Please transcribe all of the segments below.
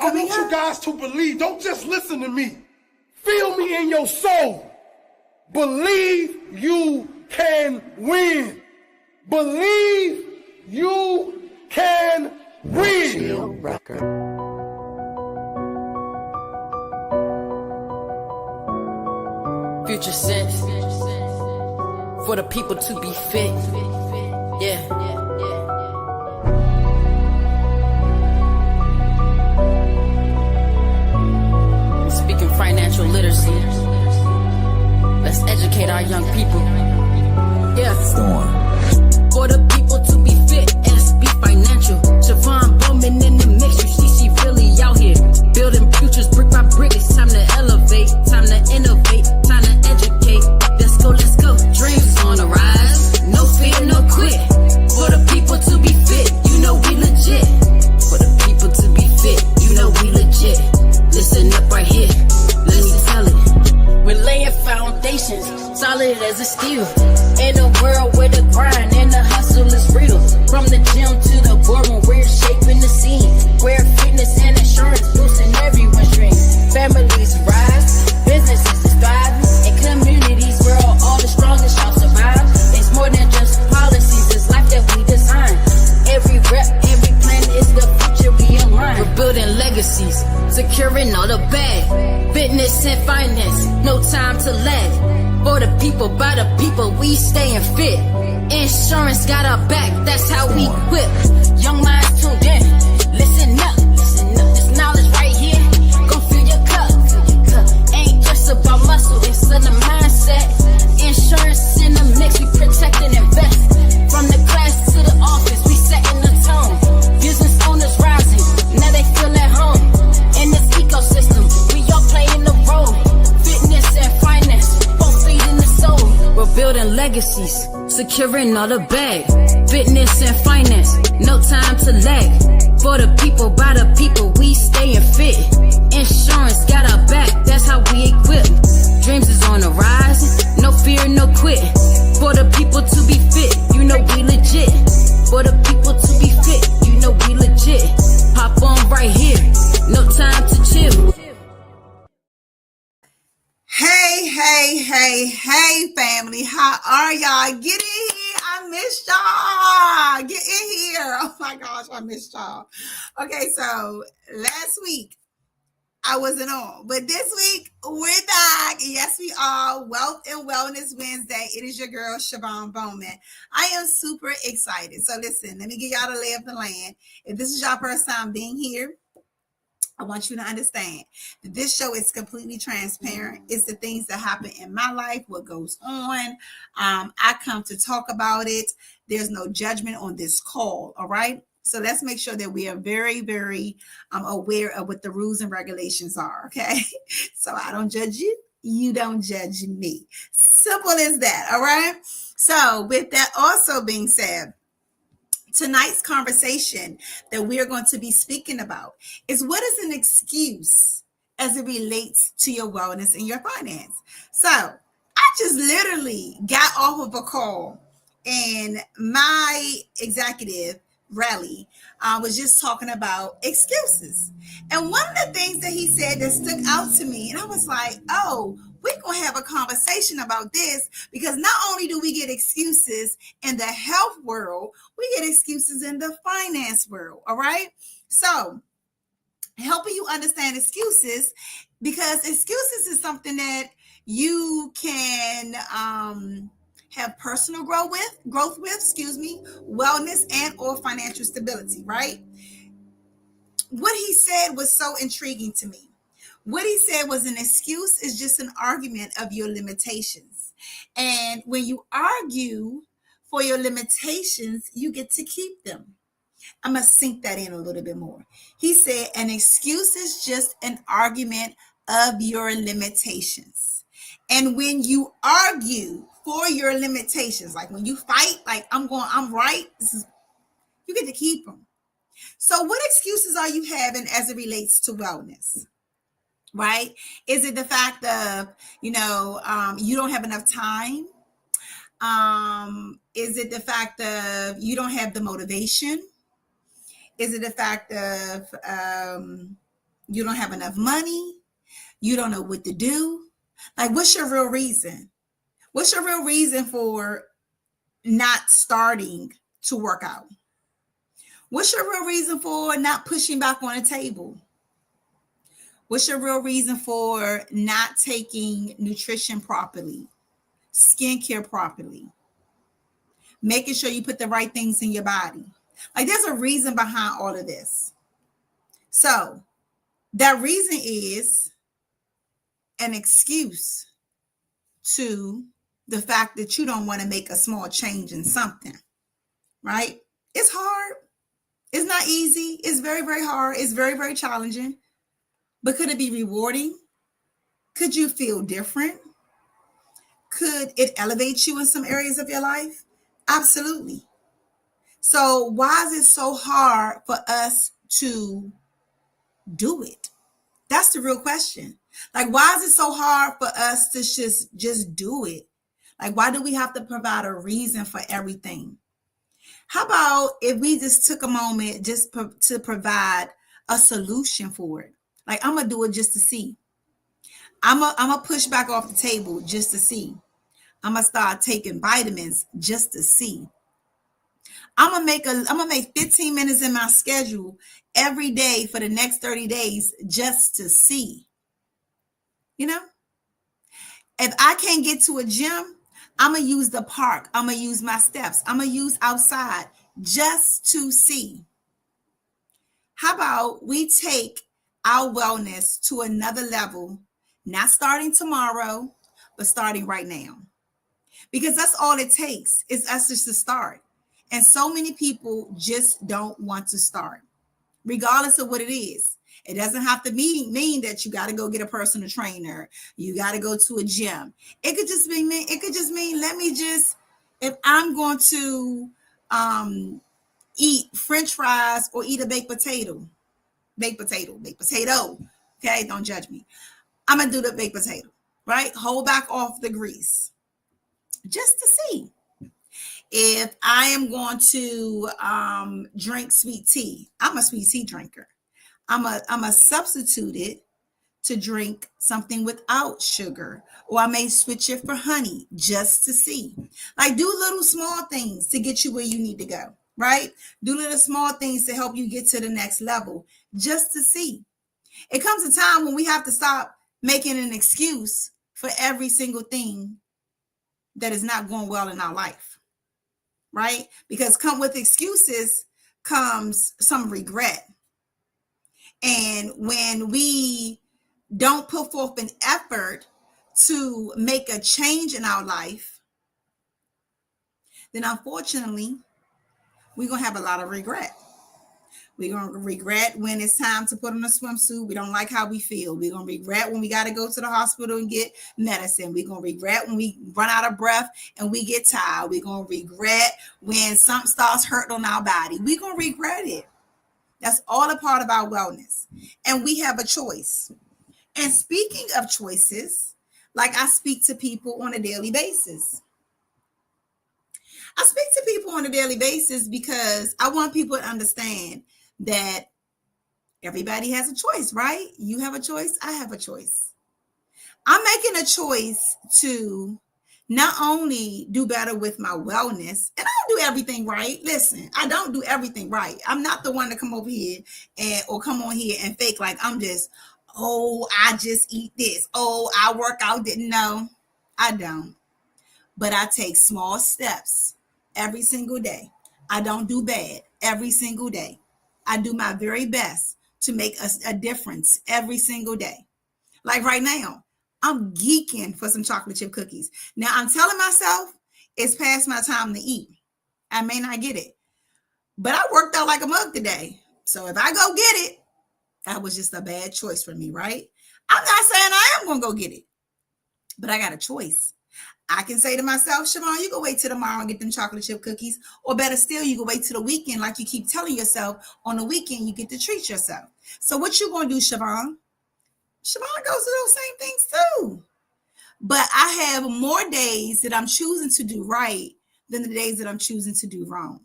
I want you guys to believe. Don't just listen to me. Feel me in your soul. Believe you can win. Believe you can win. Future sense for the people to be fit. Yeah. Speaking financial literacy, let's educate our young people. Yeah. For the people to be fit, SB Financial. Siobhan Bowman in the mix, you see she really out here. Building futures brick by brick, it's time to elevate, time to innovate, time to educate. Let's go, dreams on the rise, no fear, no quit. For the people to be fit, you know we legit. For the people to be fit, you know we legit. Listen up right here, let me tell it. We're laying foundations, solid as a steel. In a world where the grind and the hustle is real. From the gym to the boardroom, we're shaping the scene. Where fitness and insurance boosting everyone's dream. Families rise, businesses is thriving, and communities where all the strongest shall survive. It's more than just policies, it's life that we design. Every rep, every plan is the future we align. We're building legacies, securing all the bag. Fitness and finance, no time to lag. For the people, by the people, we staying fit. Insurance got our back, that's how we equip. Young minds tuned in, listen up. This knowledge right here, gon' fill your cup. Ain't just about muscle, it's in the mindset. Insurance in the mix, we protect and invest. From the class to the office, we setting the tone. Business owners rising, now they feel at home. In this ecosystem, we all playing the role. Fitness and finance, both feeding the soul. We're building legacies, securing all the bag. Fitness and finance, no time to lag. For the people, by the people, we staying fit. Insurance got our back, that's how we equip. Dreams is on the rise, no fear, no quit. For the people to be fit, you know we legit. For the people to be fit, you know we legit. Hop on right here, no time to chill. Hey, family. How are y'all? Get in here. I missed y'all. Get in here. Oh my gosh, I missed y'all. Okay, so last week I wasn't on, but this week we're back. Yes, we are. Wealth and Wellness Wednesday. It is your girl, Siobhan Bowman. I am super excited. So listen, let me give y'all the lay of the land. If this is your first time being here, I want you to understand that this show is completely transparent. It's the things that happen in my life, what goes on. I come to talk about it. There's no judgment on this call, all right? So let's make sure that we are very, very aware of what the rules and regulations are, okay? So I don't judge you. You don't judge me. Simple as that, all right? So with that also being said, tonight's conversation that we are going to be speaking about is what is an excuse as it relates to your wellness and your finance. So I just literally got off of a call and my executive rally was just talking about excuses. And one of the things that he said that stuck out to me, and I was like, oh, we're going to have a conversation about this because not only do we get excuses in the health world, we get excuses in the finance world. All right. So helping you understand excuses, because excuses is something that you can have personal growth with, wellness and or financial stability, right? What he said was so intriguing to me. What he said was an excuse is just an argument of your limitations. And when you argue for your limitations, you get to keep them. I'm going to sink that in a little bit more. He said an excuse is just an argument of your limitations. And when you argue for your limitations, like when you fight, like I'm right, you get to keep them. So what excuses are you having as it relates to wellness? Right? Is it the fact of, you don't have enough time? Is it the fact of you don't have the motivation? Is it the fact of You don't have enough money. You don't know what to do. Like, what's your real reason? What's your real reason for not starting to work out? What's your real reason for not pushing back on a table? What's your real reason for not taking nutrition properly, skincare properly, making sure you put the right things in your body? Like, there's a reason behind all of this. So that reason is an excuse to the fact that you don't want to make a small change in something, right? It's hard. It's not easy. It's very, very hard. It's very, very challenging. But could it be rewarding? Could you feel different? Could it elevate you in some areas of your life? Absolutely. So why is it so hard for us to do it? That's the real question. Like, why is it so hard for us to just do it? Like, why do we have to provide a reason for everything? How about if we just took a moment just to provide a solution for it? Like, I'm going to do it just to see. I'm going to push back off the table just to see. I'm going to start taking vitamins just to see. I'm going to make 15 minutes in my schedule every day for the next 30 days just to see. You know, if I can't get to a gym, I'm going to use the park. I'm going to use my steps. I'm going to use outside just to see. How about we take our wellness to another level, not starting tomorrow, but starting right now? Because that's all it takes is us just to start. And so many people just don't want to start, regardless of what it is. It doesn't have to mean that you got to go get a personal trainer. You got to go to a gym. It could just mean, let me just, if I'm going to eat French fries or eat a baked potato. Okay, don't judge me. I'm going to do the baked potato, right? Hold back off the grease just to see. If I am going to drink sweet tea, I'm a sweet tea drinker. I'm a substitute it to drink something without sugar, or I may switch it for honey just to see. Like, do little small things to get you where you need to go, right? Do little small things to help you get to the next level just to see. It comes a time when we have to stop making an excuse for every single thing that is not going well in our life, right? Because come with excuses comes some regret. And when we don't put forth an effort to make a change in our life, then unfortunately, we're going to have a lot of regret. We're going to regret when it's time to put on a swimsuit. We don't like how we feel. We're going to regret when we got to go to the hospital and get medicine. We're going to regret when we run out of breath and we get tired. We're going to regret when something starts hurting on our body. We're going to regret it. That's all a part of our wellness. And we have a choice. And speaking of choices, like, I speak to people on a daily basis. I speak to people on a daily basis because I want people to understand that everybody has a choice, right? You have a choice. I have a choice. I'm making a choice to not only do better with my wellness, and I don't do everything right. Listen, I don't do everything right. I'm not the one to come over here or come on here and fake like I'm just, I just eat this. I work out. No, I don't. But I take small steps every single day. I don't do bad every single day. I do my very best to make a difference every single day. Like right now, I'm geeking for some chocolate chip cookies. Now I'm telling myself it's past my time to eat. I may not get it, but I worked out like a mug today. So if I go get it, that was just a bad choice for me, right? I'm not saying I am going to go get it, but I got a choice. I can say to myself, Siobhan, you go wait till tomorrow and get them chocolate chip cookies. Or better still, you go wait till the weekend, like you keep telling yourself. On the weekend, you get to treat yourself. So what you going to do, Siobhan? Siobhan goes through those same things too. But I have more days that I'm choosing to do right than the days that I'm choosing to do wrong.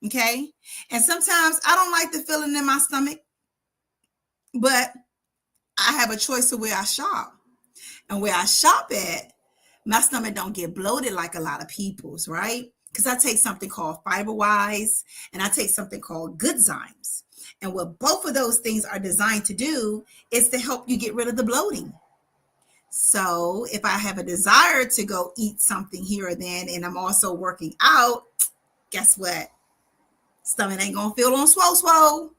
Okay? And sometimes I don't like the feeling in my stomach, but I have a choice of where I shop. And where I shop at, my stomach don't get bloated like a lot of people's, right? Because I take something called FiberWise and I take something called Goodzymes. And what both of those things are designed to do is to help you get rid of the bloating. So if I have a desire to go eat something here or then, and I'm also working out, guess what? Stomach ain't gonna feel on swole.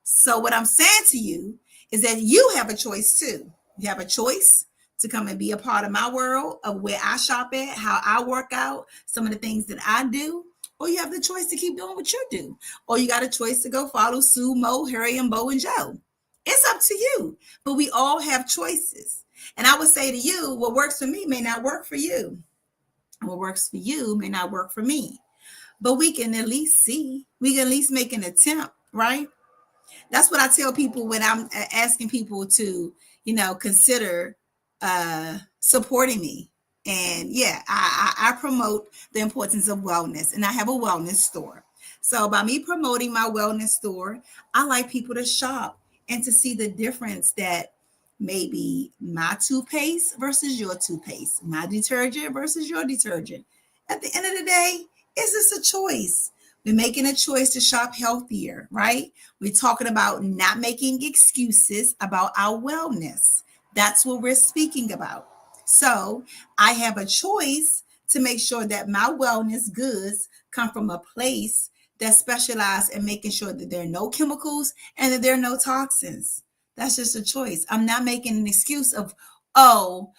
So what I'm saying to you is that you have a choice too. You have a choice to come and be a part of my world of where I shop at, how I work out, some of the things that I do, or you have the choice to keep doing what you do, or you got a choice to go follow Sue, Mo, Harry, and Bo, and Joe. It's up to you, but we all have choices. And I would say to you, what works for me may not work for you. What works for you may not work for me, but we can at least see, we can at least make an attempt, right? That's what I tell people when I'm asking people to, consider supporting me. And yeah, I promote the importance of wellness, and I have a wellness store. So by me promoting my wellness store, I like people to shop and to see the difference that maybe my toothpaste versus your toothpaste, my detergent versus your detergent. At the end of the day, it's just a choice. We're making a choice to shop healthier, right? We're talking about not making excuses about our wellness. That's what we're speaking about. So I have a choice to make sure that my wellness goods come from a place that specializes in making sure that there are no chemicals and that there are no toxins. That's just a choice. I'm not making an excuse of, oh,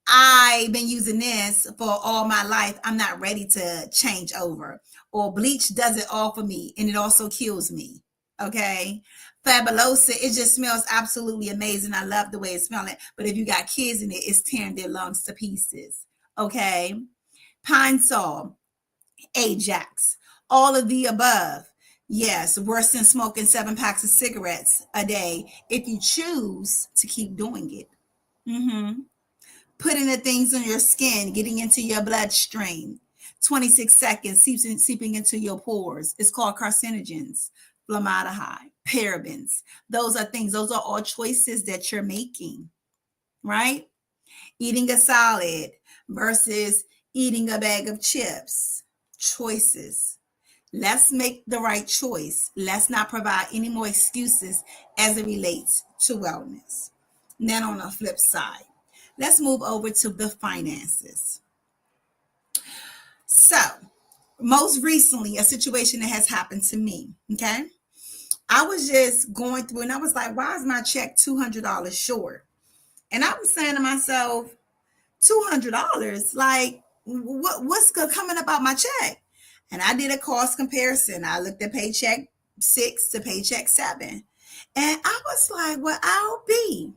I've been using this for all my life. I'm not ready to change over. Or bleach does it all for me and it also kills me. Okay. Fabulosa, it just smells absolutely amazing. I love the way it smells. But if you got kids in it, it's tearing their lungs to pieces. Okay. Pine Sol, Ajax, all of the above. Yes, worse than smoking 7 packs of cigarettes a day if you choose to keep doing it. Putting the things on your skin, getting into your bloodstream. 26 seconds, seeping into your pores. It's called carcinogens, formaldehyde, parabens. Those are all choices that you're making, right? Eating a salad versus eating a bag of chips. Choices. Let's make the right choice. Let's not provide any more excuses as it relates to wellness. Then on the flip side, let's move over to the finances. So, most recently, a situation that has happened to me, okay? I was just going through and I was like, why is my check $200 short? And I was saying to myself, $200? Like, what's coming about my check? And I did a cost comparison. I looked at paycheck 6 to paycheck 7. And I was like, well, I'll be.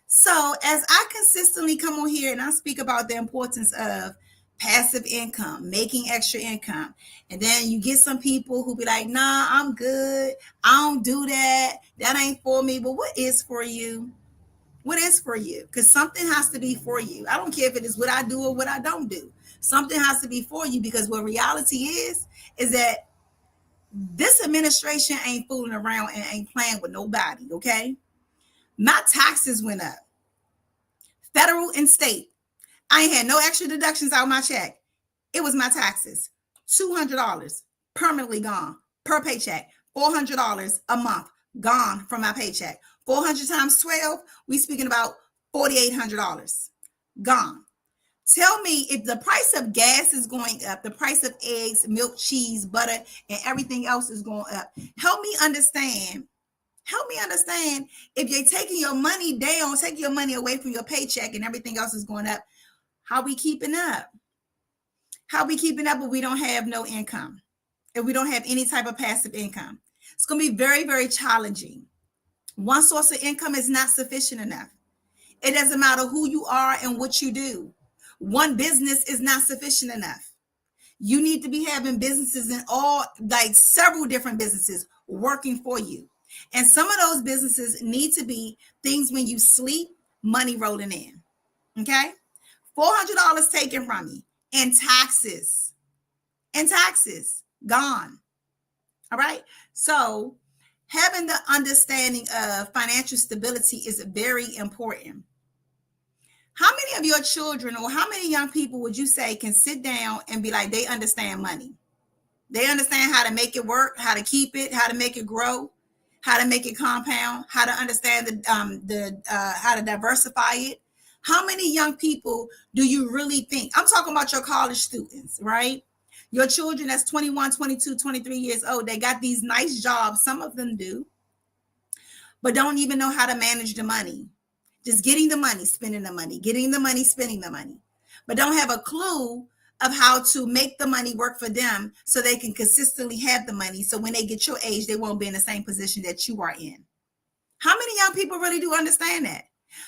So as I consistently come on here and I speak about the importance of passive income, making extra income, and then you get some people who be like, nah, I'm good. I don't do that. That ain't for me. But what is for you? What is for you? Because something has to be for you. I don't care if it is what I do or what I don't do. Something has to be for you, because what reality is that this administration ain't fooling around and ain't playing with nobody, okay? My taxes went up. Federal and state. I ain't had no extra deductions out of my check. It was my taxes. $200 permanently gone per paycheck. $400 a month gone from my paycheck. 400 times 12, we speaking about $4,800 gone. Tell me, if the price of gas is going up, the price of eggs, milk, cheese, butter, and everything else is going up. Help me understand if you're taking your money down, taking your money away from your paycheck and everything else is going up, how we keeping up? How we keeping up if we don't have no income? If we don't have any type of passive income? It's going to be very, very challenging. One source of income is not sufficient enough. It doesn't matter who you are and what you do. One business is not sufficient enough. You need to be having businesses in several different businesses working for you. And some of those businesses need to be things when you sleep, money rolling in. Okay? $400 taken from you and taxes gone. All right. So having the understanding of financial stability is very important. How many of your children or how many young people would you say can sit down and be like, they understand money? They understand how to make it work, how to keep it, how to make it grow, how to make it compound, how to understand how to diversify it. How many young people do you really think? I'm talking about your college students, right? Your children that's 21, 22, 23 years old, they got these nice jobs. Some of them do, but don't even know how to manage the money. Just getting the money, spending the money, getting the money, spending the money, but don't have a clue of how to make the money work for them so they can consistently have the money. So when they get your age, they won't be in the same position that you are in. How many young people really do understand that?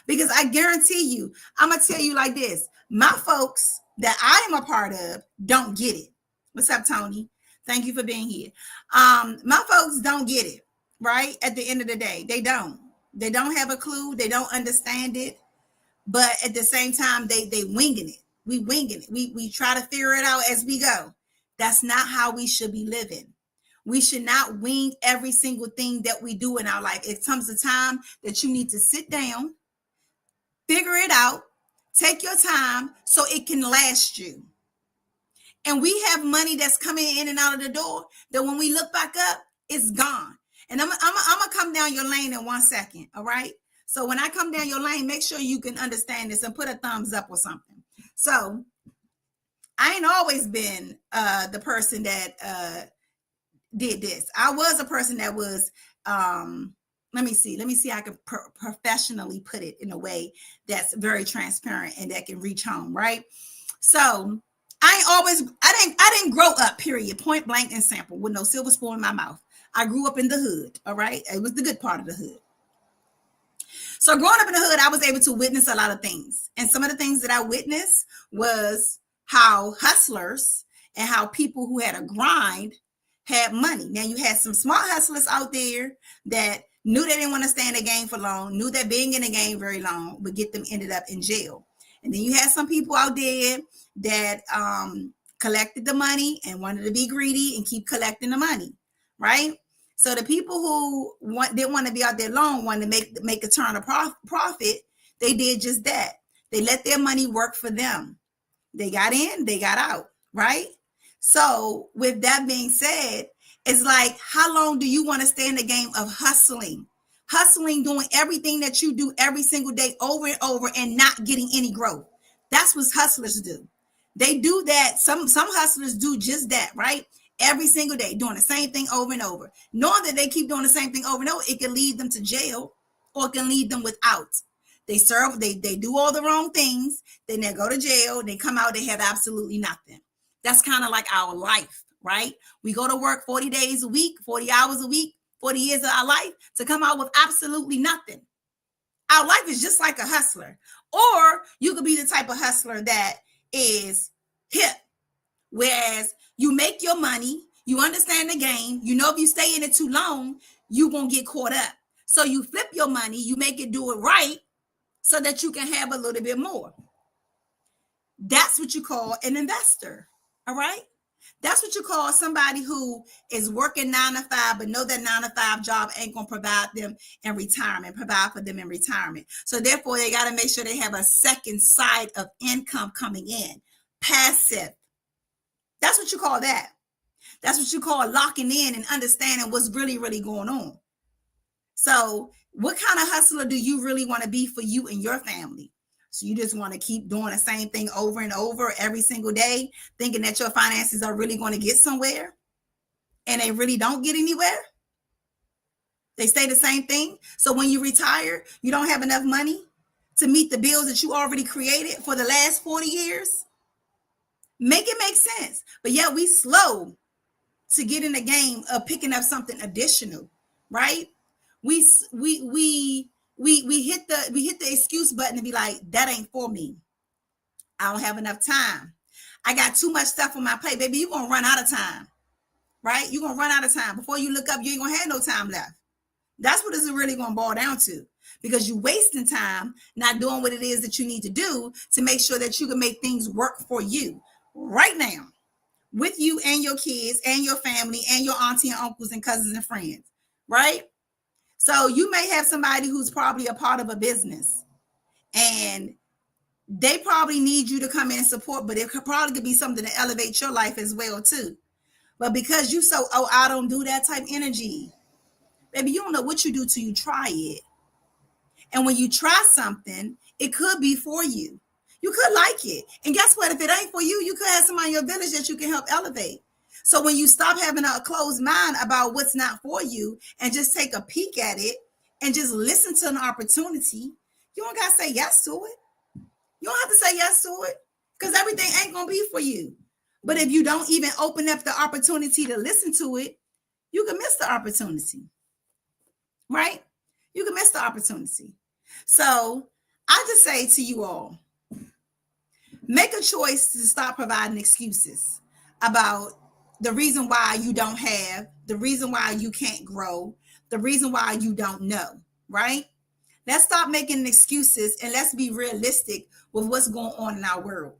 Because I guarantee you, I'm going to tell you like this. My folks that I am a part of don't get it. What's up, Tony? Thank you for being here. My folks don't get it, right? At the end of the day, they don't. They don't have a clue. They don't understand it. But at the same time, they winging it. We winging it. We try to figure it out as we go. That's not how we should be living. We should not wing every single thing that we do in our life. It comes a time that you need to sit down, figure it out, take your time so it can last you. And we have money that's coming in and out of the door that when we look back up, it's gone. And I'm gonna come down your lane in 1 second, all right? So when I come down your lane, make sure you can understand this and put a thumbs up or something. So I ain't always been the person that did this. I was a person that was, let me see, I can professionally put it in a way that's very transparent and that can reach home, right? So I didn't grow up, period, point blank and simple, with no silver spoon in my mouth. I grew up in the hood, all right? It was the good part of the hood. So growing up in the hood, I was able to witness a lot of things. And some of the things that I witnessed was how hustlers and how people who had a grind had money. Now you had some smart hustlers out there that knew they didn't want to stay in the game for long, knew that being in the game very long would get them ended up in jail. And then you had some people out there that collected the money and wanted to be greedy and keep collecting the money, right? So the people who didn't want to be out there long, wanted to make a turn of profit, they did just that. They let their money work for them. They got in, they got out, right? So with that being said, it's like, how long do you want to stay in the game of hustling? Hustling, doing everything that you do every single day over and over and not getting any growth. That's what hustlers do. They do that. Some hustlers do just that, right? Every single day, doing the same thing over and over. Knowing that they keep doing the same thing over and over, it can lead them to jail or it can lead them without. They do all the wrong things, then they go to jail, they come out, they have absolutely nothing. That's kind of like our life, right? We go to work 40 days a week, 40 hours a week, 40 years of our life to come out with absolutely nothing. Our life is just like a hustler. Or you could be the type of hustler that is hip, whereas you make your money, you understand the game, you know if you stay in it too long, you won't get caught up. So you flip your money, you make it do it right so that you can have a little bit more. That's what you call an investor, all right? That's what you call somebody who is working 9 to 5, but know that 9 to 5 job ain't going to provide them in retirement, provide for them in retirement. So therefore, they got to make sure they have a second side of income coming in, passive. That's what you call that. That's what you call locking in and understanding what's really, really going on. So what kind of hustler do you really want to be for you and your family? So you just want to keep doing the same thing over and over every single day, thinking that your finances are really going to get somewhere and they really don't get anywhere? They stay the same thing. So when you retire, you don't have enough money to meet the bills that you already created for the last 40 years? Make it make sense. But yeah, we slow to get in the game of picking up something additional, right? We hit the excuse button and be like, that ain't for me. I don't have enough time. I got too much stuff on my plate. Baby, you're going to run out of time, right? You're going to run out of time. Before you look up, you ain't going to have no time left. That's what it's really going to boil down to, because you're wasting time not doing what it is that you need to do to make sure that you can make things work for you right now with you and your kids and your family and your auntie and uncles and cousins and friends, right? So you may have somebody who's probably a part of a business and they probably need you to come in and support, but it could probably be something to elevate your life as well too. But because you so, oh, I don't do that type energy, baby, you don't know what you do till you try it. And when you try something, it could be for you. You could like it. And guess what? If it ain't for you, you could have somebody in your village that you can help elevate. So when you stop having a closed mind about what's not for you and just take a peek at it and just listen to an opportunity, you don't got to say yes to it. You don't have to say yes to it because everything ain't going to be for you. But if you don't even open up the opportunity to listen to it, you can miss the opportunity, right? You can miss the opportunity. So I just say to you all, make a choice to stop providing excuses about the reason why you don't have, the reason why you can't grow, the reason why you don't know, right? Let's stop making excuses and let's be realistic with what's going on in our world.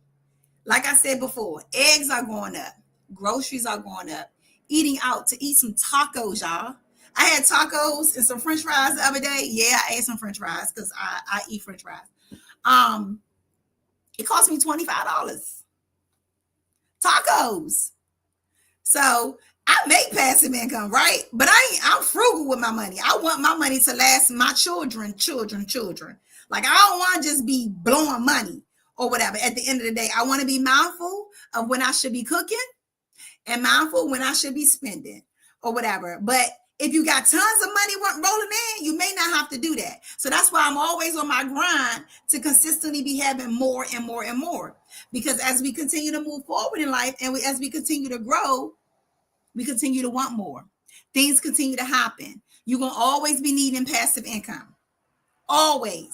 Like I said before, eggs are going up, groceries are going up, eating out to eat some tacos, y'all. I had tacos and some French fries the other day. Yeah, I ate some French fries because I eat French fries. It cost me $25. Tacos. So I make passive income, right? But I'm frugal with my money. I want my money to last my children. Like I don't want to just be blowing money or whatever. At the end of the day, I want to be mindful of when I should be cooking and mindful when I should be spending or whatever. But if you got tons of money rolling in, you may not have to do that. So that's why I'm always on my grind to consistently be having more and more and more. Because as we continue to move forward in life and as we continue to grow, we continue to want more. Things continue to happen. You're going to always be needing passive income. Always.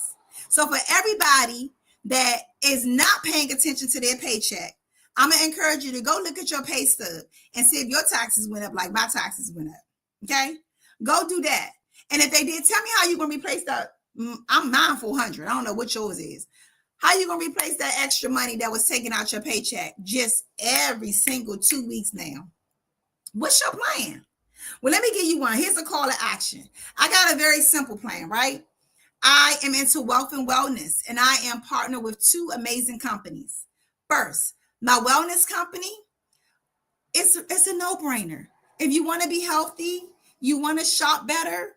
So for everybody that is not paying attention to their paycheck, I'm going to encourage you to go look at your pay stub and see if your taxes went up like my taxes went up. Okay, go do that. And if they did, tell me how you're going to replace that. I'm 9,400. I don't know what yours is. How you going to replace that extra money that was taken out your paycheck just every single 2 weeks now? What's your plan? Well, let me give you one. Here's a call to action. I got a very simple plan, right? I am into wealth and wellness, and I am partnered with two amazing companies. First, my wellness company, it's a no-brainer. If you want to be healthy, you want to shop better,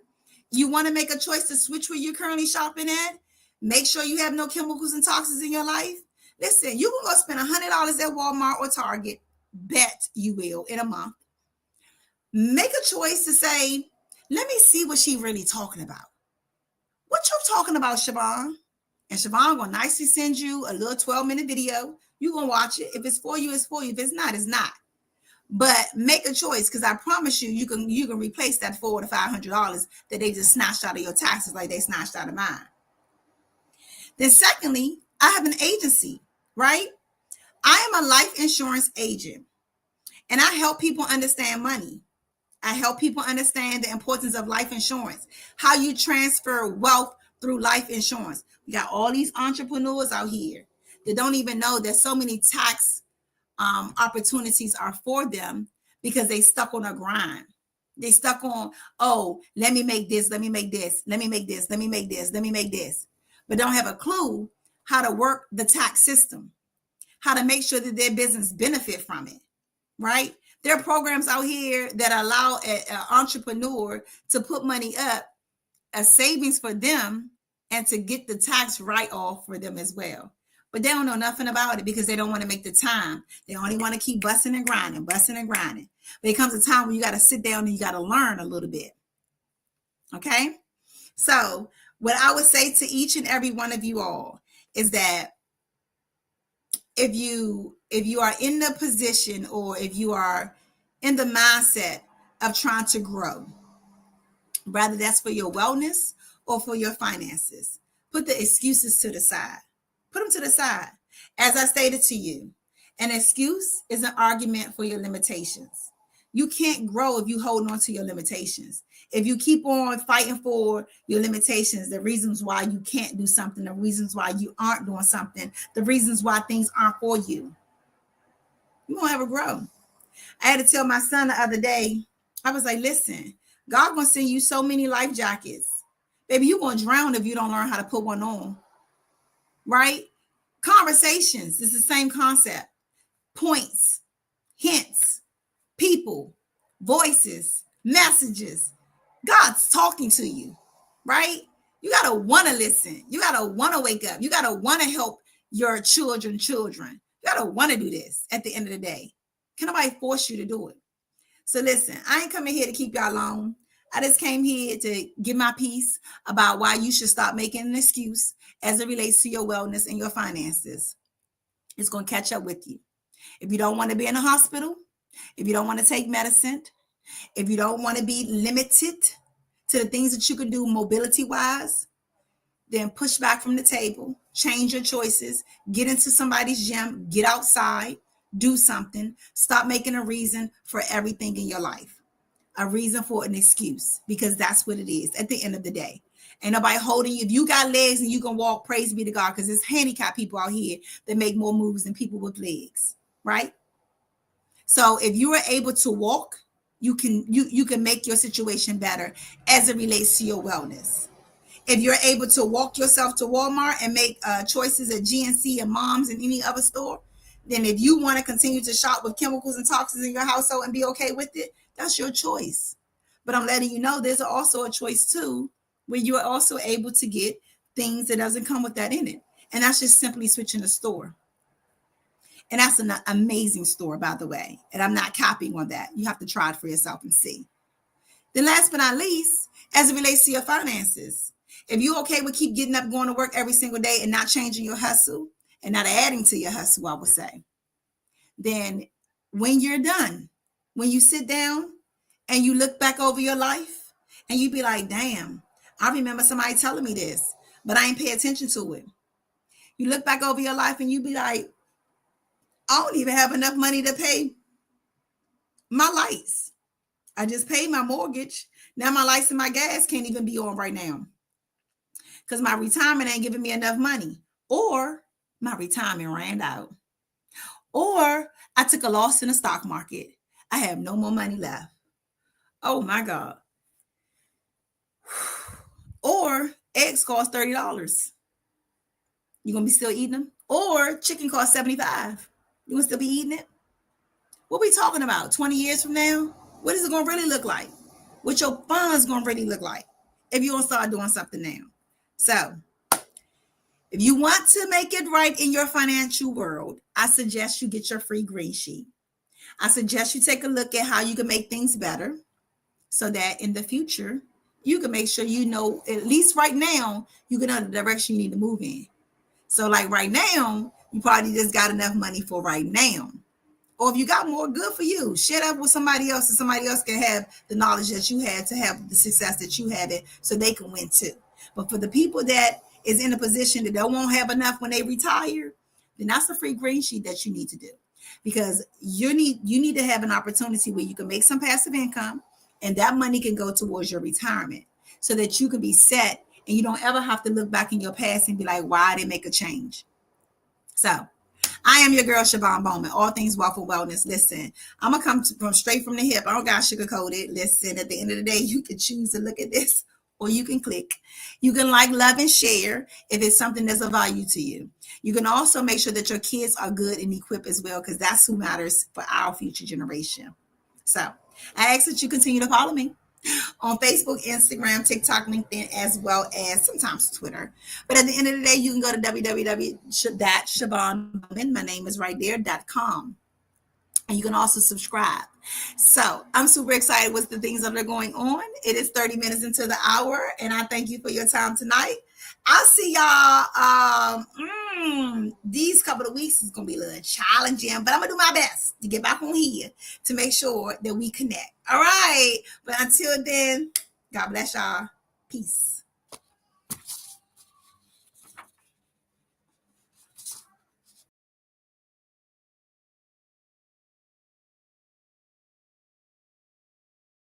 you want to make a choice to switch where you're currently shopping at, make sure you have no chemicals and toxins in your life. Listen, you can go spend $100 at Walmart or Target. Bet you will in a month. Make a choice to say, let me see what she's really talking about. What you talking about, Siobhan? And Siobhan going to nicely send you a little 12-minute video. You're going to watch it. If it's for you, it's for you. If it's not, it's not. But make a choice, because I promise you can replace that $400 to $500 that they just snatched out of your taxes like they snatched out of mine. Then secondly, I have an agency, right? I am a life insurance agent, and I help people understand money. I help people understand the importance of life insurance, how you transfer wealth through life insurance. We got all these entrepreneurs out here that don't even know that so many tax opportunities are for them because they stuck on a grind. They stuck on, oh, let me make this, let me make this, let me make this, let me make this, let me make this, but don't have a clue how to work the tax system, how to make sure that their business benefit from it, right? There are programs out here that allow an entrepreneur to put money up as savings for them and to get the tax write-off for them as well. But they don't know nothing about it because they don't want to make the time. They only want to keep busting and grinding. But it comes a time when you got to sit down and you got to learn a little bit. Okay? So what I would say to each and every one of you all is that if you are in the position or if you are in the mindset of trying to grow, whether that's for your wellness or for your finances, put the excuses to the side. Put them to the side. As I stated to you, an excuse is an argument for your limitations. You can't grow if you hold on to your limitations. If you keep on fighting for your limitations, the reasons why you can't do something, the reasons why you aren't doing something, the reasons why things aren't for you, you won't ever grow. I had to tell my son the other day, I was like, listen, God gonna send you so many life jackets. Baby, you're gonna drown if you don't learn how to put one on. Right? Conversations is the same concept. Points, hints, people, voices, messages. God's talking to you, right? You gotta want to listen. You gotta want to wake up. You gotta want to help your children. You gotta want to do this at the end of the day. Can nobody force you to do it? So listen, I ain't coming here to keep y'all long. I just came here to give my piece about why you should stop making an excuse as it relates to your wellness and your finances. It's going to catch up with you. If you don't want to be in a hospital, if you don't want to take medicine, if you don't want to be limited to the things that you can do mobility-wise, then push back from the table, change your choices, get into somebody's gym, get outside, do something. Stop making a reason for everything in your life. A reason for an excuse, because that's what it is at the end of the day. Ain't nobody holding you. If you got legs and you can walk, praise be to God, because there's handicapped people out here that make more moves than people with legs, right? So if you are able to walk, you can make your situation better as it relates to your wellness. If you're able to walk yourself to Walmart and make choices at GNC and Mom's and any other store, then if you want to continue to shop with chemicals and toxins in your household and be okay with it, that's your choice. But I'm letting you know there's also a choice too, where you're also able to get things that doesn't come with that in it. And that's just simply switching the store. And that's an amazing store, by the way. And I'm not copying on that. You have to try it for yourself and see. Then last but not least, as it relates to your finances, if you're okay with keep getting up, going to work every single day and not changing your hustle and not adding to your hustle, I would say, then when you're done, when you sit down and you look back over your life and you be like, damn, I remember somebody telling me this, but I ain't pay attention to it. You look back over your life and you be like, I don't even have enough money to pay my lights. I just paid my mortgage. Now my lights and my gas can't even be on right now because my retirement ain't giving me enough money, or my retirement ran out, or I took a loss in the stock market. I have no more money left. Oh my God. Or eggs cost $30. You gonna be still eating them? Or chicken cost $75. You gonna still be eating it? What we talking about? 20 years from now? What is it gonna really look like? What your funds gonna really look like if you don't start doing something now? So if you want to make it right in your financial world, I suggest you get your free green sheet. I suggest you take a look at how you can make things better so that in the future, you can make sure you know, at least right now, you can know the direction you need to move in. So like right now, you probably just got enough money for right now. Or if you got more, good for you. Share up with somebody else, so somebody else can have the knowledge that you had to have the success that you had it, so they can win too. But for the people that is in a position that they won't have enough when they retire, then that's a free green sheet that you need to do. Because you need to have an opportunity where you can make some passive income, and that money can go towards your retirement so that you can be set and you don't ever have to look back in your past and be like, why did they make a change? So I am your girl, Siobhan Bowman, all things wealth and wellness. Listen, I'm going to come from straight from the hip. I don't got sugar-coated. Listen, at the end of the day, you can choose to look at this or you can click. You can like, love, and share if it's something that's of value to you. You can also make sure that your kids are good and equipped as well, because that's who matters for our future generation. So I ask that you continue to follow me on Facebook, Instagram, TikTok, LinkedIn, as well as sometimes Twitter. But at the end of the day, you can go to www.SiobhanBowman, my name is right there.com. And you can also subscribe. So I'm super excited with the things that are going on. It is 30 minutes into the hour, and I thank you for your time tonight. I'll see y'all. These couple of weeks is going to be a little challenging, but I'm going to do my best to get back on here to make sure that we connect. All right. But until then, God bless y'all. Peace.